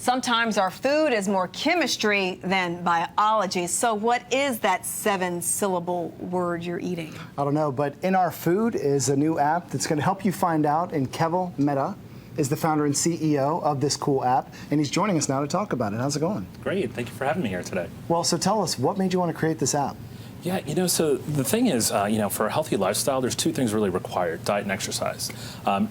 Sometimes our food is more chemistry than biology. So what is that 7-syllable word you're eating? I don't know, but InRFood is a new app that's going to help you find out. And Keval Mehta is the founder and CEO of this cool app, and he's joining us now to talk about it. How's it going? Great. Thank you for having me here today. Well, so tell us, what made you want to create this app? Yeah, so the thing is, for a healthy lifestyle, there's two things really required: diet and exercise.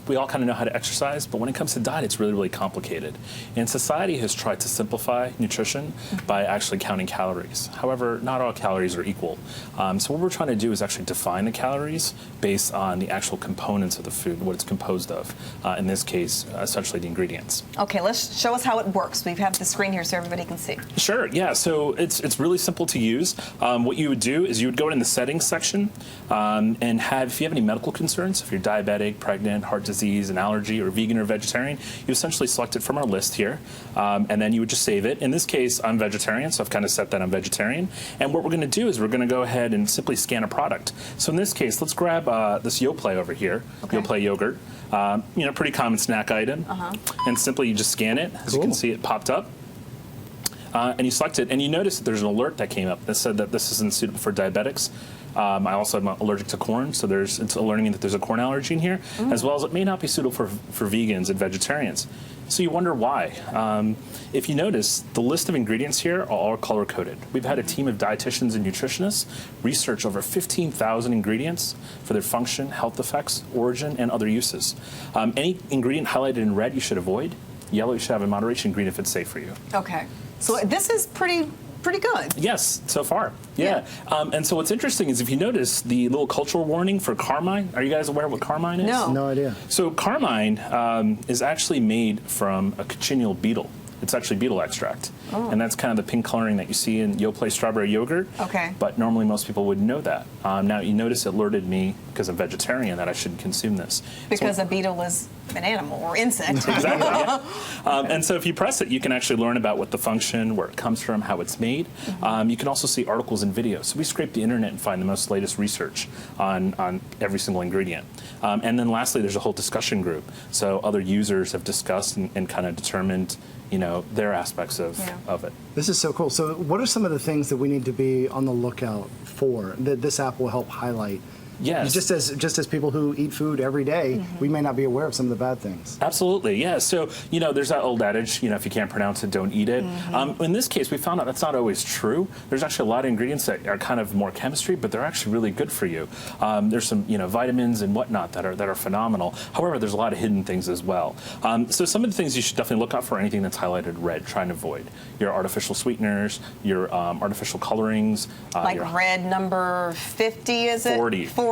We all kind of know how to exercise, but when it comes to diet, it's really, really complicated. And society has tried to simplify nutrition by actually counting calories. However, not all calories are equal. So what we're trying to do is actually define the calories based on the actual components of the food, what it's composed of. In this case, essentially the ingredients. Okay, let's show us how it works. We have the screen here so everybody can see. Sure, yeah, so it's really simple to use. What you would do is you would go in the settings section and if you have any medical concerns, if you're diabetic, pregnant, heart disease, an allergy, or vegan or vegetarian, you essentially select it from our list here, and then you would just save it. In this case, I'm vegetarian, so I've kind of set that on vegetarian. And what we're going to do is we're going to go ahead and simply scan a product. So in this case, let's grab this Yoplait over here, Yoplait yogurt, pretty common snack item, and simply you just scan it. As you can see, it popped up. And you select it, and you notice that there's an alert that came up that said that this isn't suitable for diabetics. I also am allergic to corn, so it's alerting me that there's a corn allergy in here, as well as it may not be suitable for vegans and vegetarians. So you wonder why. If you notice, the list of ingredients here are all color-coded. We've had a team of dietitians and nutritionists research over 15,000 ingredients for their function, health effects, origin, and other uses. Any ingredient highlighted in red you should avoid. Yellow you should have in moderation, green if it's safe for you. Okay. So this is pretty good. Yes, so far. Yeah. And so what's interesting is if you notice the little cultural warning for carmine. Are you guys aware of what carmine is? No. No idea. So carmine is actually made from a cochineal beetle. It's actually beetle extract. And that's kind of the pink coloring that you see in Yoplait strawberry yogurt. Okay. But normally most people wouldn't know that. Now you notice it alerted me, because I'm vegetarian, that I shouldn't consume this. Because a beetle is an animal or insect. Exactly, yeah. And so if you press it, you can actually learn about what the function, where it comes from, how it's made. You can also see articles and videos. So we scrape the internet and find the most latest research on every single ingredient. And then lastly, there's a whole discussion group. So other users have discussed and kind of determined their aspects of it. This is so cool. So what are some of the things that we need to be on the lookout for that this app will help highlight? Yes. Just as people who eat food every day, we may not be aware of some of the bad things. Absolutely, yeah. So, there's that old adage, if you can't pronounce it, don't eat it. In this case, we found out that's not always true. There's actually a lot of ingredients that are kind of more chemistry, but they're actually really good for you. There's some, vitamins and whatnot that are phenomenal. However, there's a lot of hidden things as well. So some of the things you should definitely look out for, anything that's highlighted red, try and avoid. Your artificial sweeteners, your artificial colorings. Like red number 50, is it? 40. 40.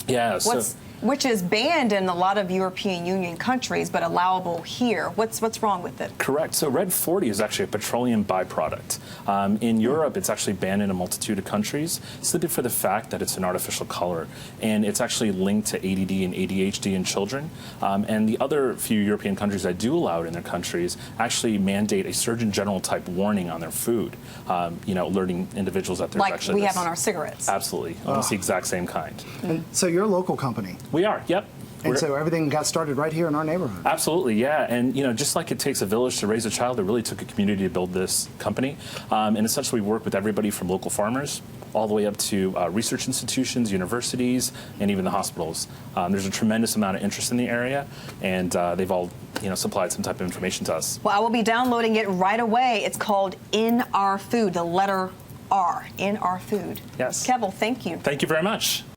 Yeah. Which is banned in a lot of European Union countries, but allowable here. What's wrong with it? Correct. So red 40 is actually a petroleum byproduct. In Europe, it's actually banned in a multitude of countries, simply for the fact that it's an artificial color. And it's actually linked to ADD and ADHD in children. And the other few European countries that do allow it in their countries actually mandate a Surgeon General type warning on their food, alerting individuals that there's actually we have on our cigarettes. Absolutely. Almost the exact same kind. And so you're a local company. We are, yep. And so everything got started right here in our neighborhood. Absolutely, yeah. And just like it takes a village to raise a child, it really took a community to build this company. And essentially, we work with everybody from local farmers all the way up to research institutions, universities, and even the hospitals. There's a tremendous amount of interest in the area, and they've all supplied some type of information to us. Well, I will be downloading it right away. It's called InRFood, the letter R, InRFood. Yes. Keval, thank you. Thank you very much.